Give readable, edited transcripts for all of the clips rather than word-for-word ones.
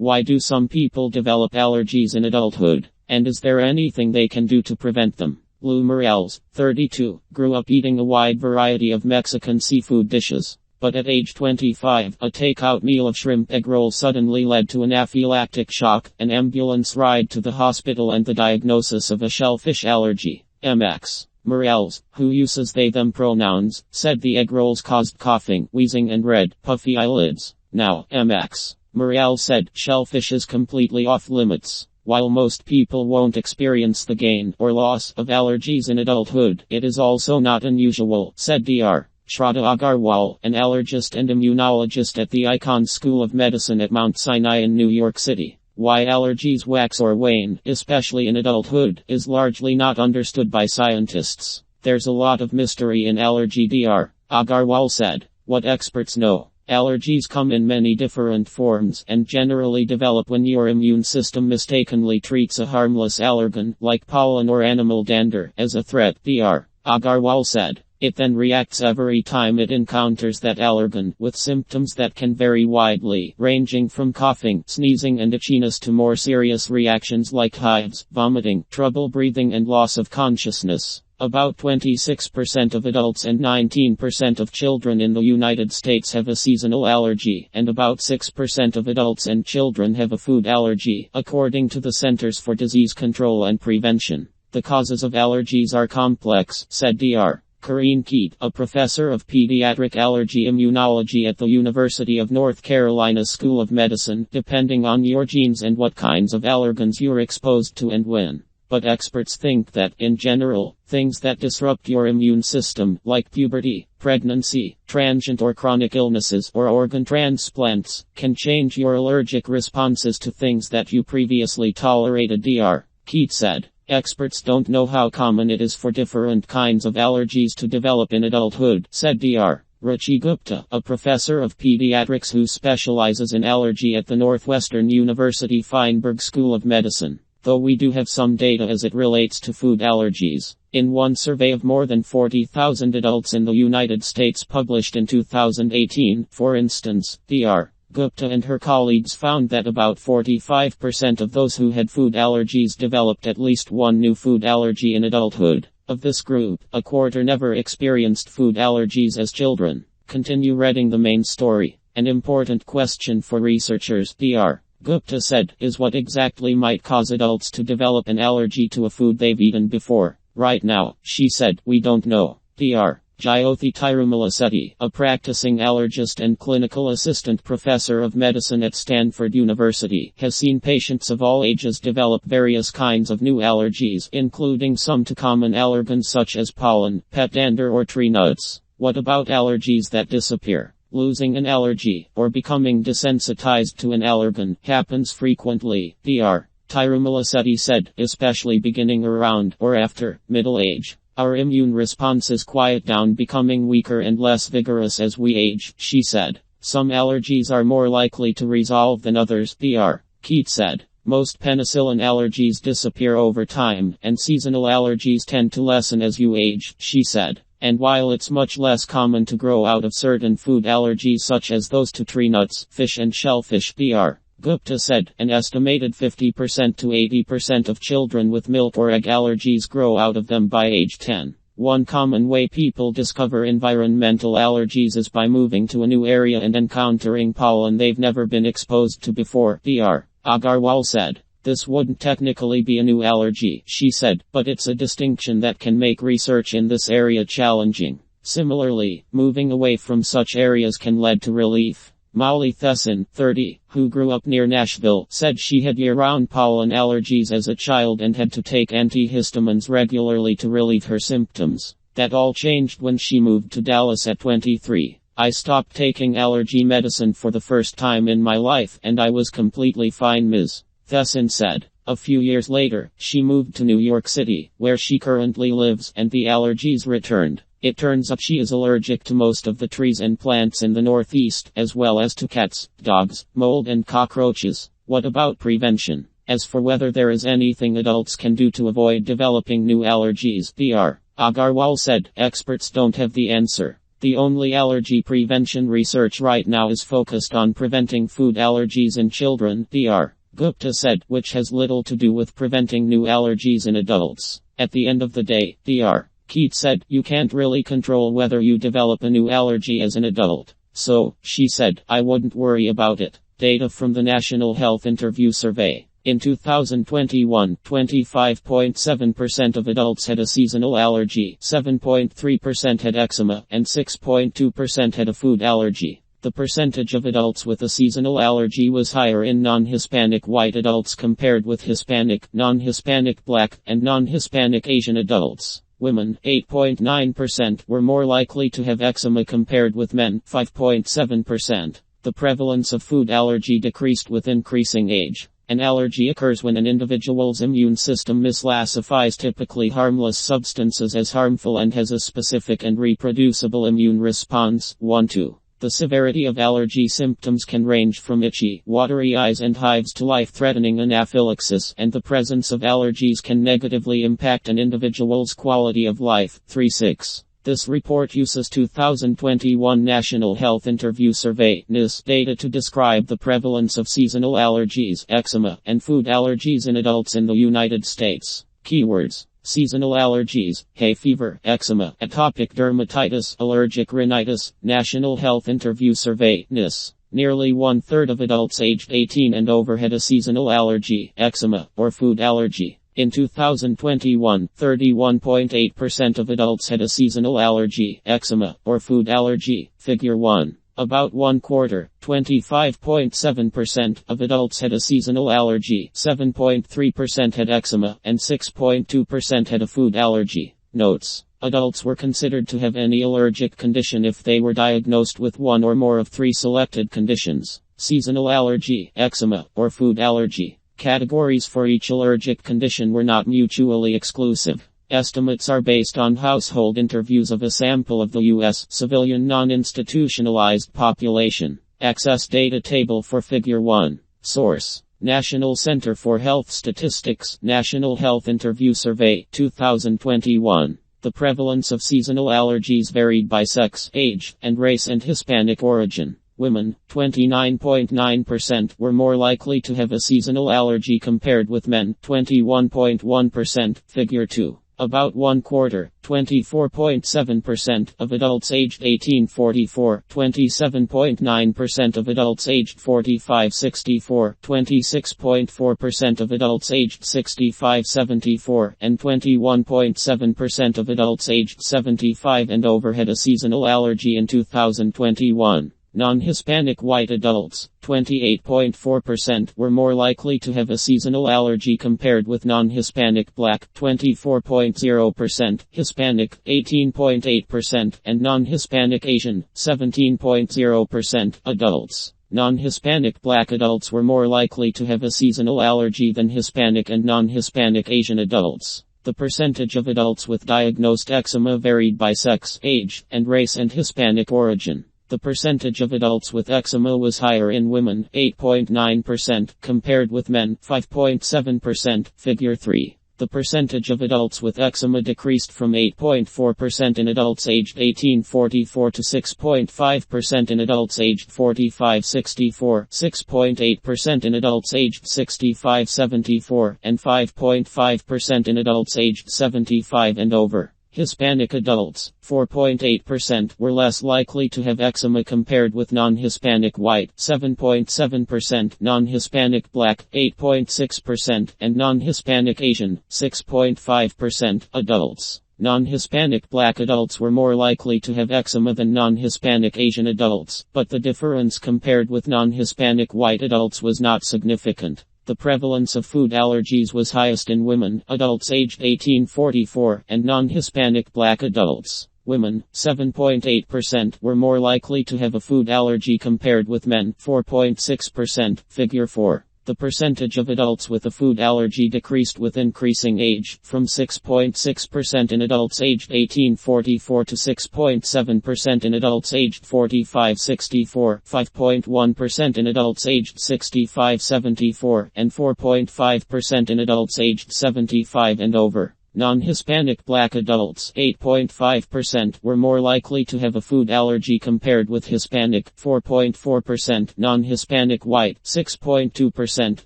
Why do some people develop allergies in adulthood? And is there anything they can do to prevent them? Lou Morales, 32, grew up eating a wide variety of Mexican seafood dishes. But at age 25, a takeout meal of shrimp egg roll suddenly led to an anaphylactic shock, an ambulance ride to the hospital and the diagnosis of a shellfish allergy. MX. Morales, who uses they-them pronouns, said the egg rolls caused coughing, wheezing and red, puffy eyelids. Now, MX. Morales said, shellfish is completely off limits. While most people won't experience the gain or loss of allergies in adulthood, it is also not unusual, said Dr. Shraddha Agarwal, an allergist and immunologist at the Icahn School of Medicine at Mount Sinai in New York City. Why allergies wax or wane, especially in adulthood, is largely not understood by scientists. There's a lot of mystery in allergy, Dr. Agarwal said. What experts know. Allergies come in many different forms and generally develop when your immune system mistakenly treats a harmless allergen, like pollen or animal dander, as a threat, Dr. Agarwal said. It then reacts every time it encounters that allergen, with symptoms that can vary widely, ranging from coughing, sneezing and itchiness to more serious reactions like hives, vomiting, trouble breathing and loss of consciousness. About 26% of adults and 19% of children in the United States have a seasonal allergy, and about 6% of adults and children have a food allergy, according to the Centers for Disease Control and Prevention. The causes of allergies are complex, said Dr. Kareen Keat, a professor of pediatric allergy immunology at the University of North Carolina School of Medicine, depending on your genes and what kinds of allergens you're exposed to and when. But experts think that, in general, things that disrupt your immune system, like puberty, pregnancy, transient or chronic illnesses, or organ transplants, can change your allergic responses to things that you previously tolerated, Dr. Keat said. Experts don't know how common it is for different kinds of allergies to develop in adulthood, said Dr. Ruchi Gupta, a professor of pediatrics who specializes in allergy at the Northwestern University Feinberg School of Medicine. Though we do have some data as it relates to food allergies. In one survey of more than 40,000 adults in the United States published in 2018, for instance, Dr. Gupta and her colleagues found that about 45% of those who had food allergies developed at least one new food allergy in adulthood. Of this group, a quarter never experienced food allergies as children. Continue reading the main story. An important question for researchers, Dr. Gupta said, is what exactly might cause adults to develop an allergy to a food they've eaten before. Right now, she said, we don't know. Dr. Jyothi Tirumala, a practicing allergist and clinical assistant professor of medicine at Stanford University, has seen patients of all ages develop various kinds of new allergies, including some to common allergens such as pollen, pet dander or tree nuts. What about allergies that disappear? Losing an allergy, or becoming desensitized to an allergen, happens frequently, Dr. Tirumala said, especially beginning around, or after, middle age. Our immune responses quiet down, becoming weaker and less vigorous as we age, she said. Some allergies are more likely to resolve than others, Dr. Keat said. Most penicillin allergies disappear over time, and seasonal allergies tend to lessen as you age, she said. And while it's much less common to grow out of certain food allergies such as those to tree nuts, fish and shellfish, Dr. Gupta said, an estimated 50% to 80% of children with milk or egg allergies grow out of them by age 10. One common way people discover environmental allergies is by moving to a new area and encountering pollen they've never been exposed to before, Dr. Agarwal said. This wouldn't technically be a new allergy, she said, but it's a distinction that can make research in this area challenging. Similarly, moving away from such areas can lead to relief. Molly Thesson, 30, who grew up near Nashville, said she had year-round pollen allergies as a child and had to take antihistamines regularly to relieve her symptoms. That all changed when she moved to Dallas at 23. I stopped taking allergy medicine for the first time in my life, and I was completely fine, Ms. Thesson said. A few years later, she moved to New York City, where she currently lives, and the allergies returned. It turns out she is allergic to most of the trees and plants in the Northeast, as well as to cats, dogs, mold and cockroaches. What about prevention? As for whether there is anything adults can do to avoid developing new allergies, Dr. Agarwal said, experts don't have the answer. The only allergy prevention research right now is focused on preventing food allergies in children, Dr. Gupta said, which has little to do with preventing new allergies in adults. At the end of the day, Dr. Keat said, you can't really control whether you develop a new allergy as an adult. So, she said, I wouldn't worry about it. Data from the National Health Interview Survey. In 2021, 25.7% of adults had a seasonal allergy, 7.3% had eczema, and 6.2% had a food allergy. The percentage of adults with a seasonal allergy was higher in non-Hispanic white adults compared with Hispanic, non-Hispanic Black, and non-Hispanic Asian adults. Women, 8.9%, were more likely to have eczema compared with men, 5.7%. The prevalence of food allergy decreased with increasing age. An allergy occurs when an individual's immune system misclassifies typically harmless substances as harmful and has a specific and reproducible immune response. 1-2. The severity of allergy symptoms can range from itchy, watery eyes and hives to life-threatening anaphylaxis, and the presence of allergies can negatively impact an individual's quality of life. 3-6. This report uses 2021 National Health Interview Survey (NIS) data to describe the prevalence of seasonal allergies, eczema, and food allergies in adults in the United States. Keywords: seasonal allergies, hay fever, eczema, atopic dermatitis, allergic rhinitis. National Health Interview Survey (NIS). Nearly one-third of adults aged 18 and over had a seasonal allergy, eczema, or food allergy. In 2021, 31.8% of adults had a seasonal allergy, eczema, or food allergy. Figure 1. About one quarter, 25.7% of adults had a seasonal allergy, 7.3% had eczema, and 6.2% had a food allergy. Notes. Adults were considered to have any allergic condition if they were diagnosed with one or more of three selected conditions: seasonal allergy, eczema, or food allergy. Categories for each allergic condition were not mutually exclusive. Estimates are based on household interviews of a sample of the U.S. civilian non-institutionalized population. Access data table for Figure 1. Source: National Center for Health Statistics, National Health Interview Survey, 2021. The prevalence of seasonal allergies varied by sex, age, and race and Hispanic origin. Women, 29.9%, were more likely to have a seasonal allergy compared with men, 21.1%. Figure 2. About one quarter, 24.7% of adults aged 18-44, 27.9% of adults aged 45-64, 26.4% of adults aged 65-74, and 21.7% of adults aged 75 and over had a seasonal allergy in 2021. Non-Hispanic white adults, 28.4%, were more likely to have a seasonal allergy compared with non-Hispanic Black, 24.0%, Hispanic, 18.8%, and non-Hispanic Asian, 17.0%. Adults. Non-Hispanic Black adults were more likely to have a seasonal allergy than Hispanic and non-Hispanic Asian adults. The percentage of adults with diagnosed eczema varied by sex, age, and race and Hispanic origin. The percentage of adults with eczema was higher in women, 8.9%, compared with men, 5.7%. Figure 3. The percentage of adults with eczema decreased from 8.4% in adults aged 18-44 to 6.5% in adults aged 45-64, 6.8% in adults aged 65-74, and 5.5% in adults aged 75 and over. Hispanic adults, 4.8%, were less likely to have eczema compared with non-Hispanic white, 7.7%, non-Hispanic Black, 8.6%, and non-Hispanic Asian, 6.5%. Adults. Non-Hispanic Black adults were more likely to have eczema than non-Hispanic Asian adults, but the difference compared with non-Hispanic white adults was not significant. The prevalence of food allergies was highest in women, adults aged 18-44, and non-Hispanic Black adults. Women, 7.8%, were more likely to have a food allergy compared with men, 4.6%. Figure 4. The percentage of adults with a food allergy decreased with increasing age, from 6.6% in adults aged 18-44 to 6.7% in adults aged 45-64, 5.1% in adults aged 65-74, and 4.5% in adults aged 75 and over. Non-Hispanic black adults, 8.5%, were more likely to have a food allergy compared with Hispanic, 4.4%, non-Hispanic white, 6.2%,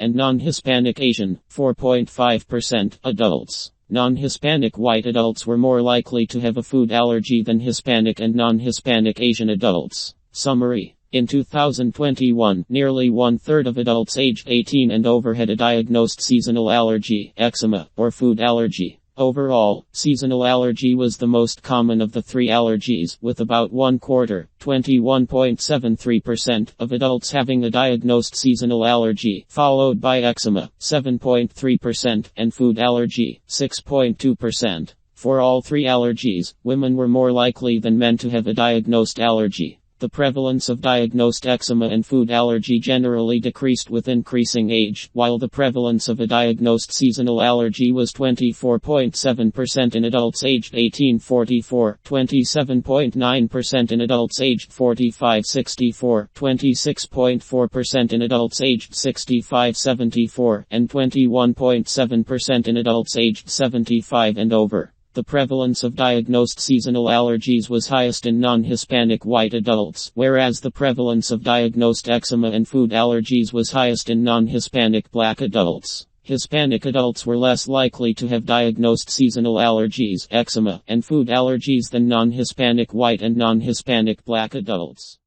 and non-Hispanic Asian, 4.5%, adults. Non-Hispanic white adults were more likely to have a food allergy than Hispanic and non-Hispanic Asian adults. Summary. In 2021, nearly one-third of adults aged 18 and over had a diagnosed seasonal allergy, eczema, or food allergy. Overall, seasonal allergy was the most common of the three allergies, with about 1/4, 21.73%, of adults having a diagnosed seasonal allergy, followed by eczema, 7.3%, and food allergy, 6.2%. For all three allergies, women were more likely than men to have a diagnosed allergy. The prevalence of diagnosed eczema and food allergy generally decreased with increasing age, while the prevalence of a diagnosed seasonal allergy was 24.7% in adults aged 18-44, 27.9% in adults aged 45-64, 26.4% in adults aged 65-74, and 21.7% in adults aged 75 and over. The prevalence of diagnosed seasonal allergies was highest in non-Hispanic white adults, whereas the prevalence of diagnosed eczema and food allergies was highest in non-Hispanic black adults. Hispanic adults were less likely to have diagnosed seasonal allergies, eczema, and food allergies than non-Hispanic white and non-Hispanic black adults.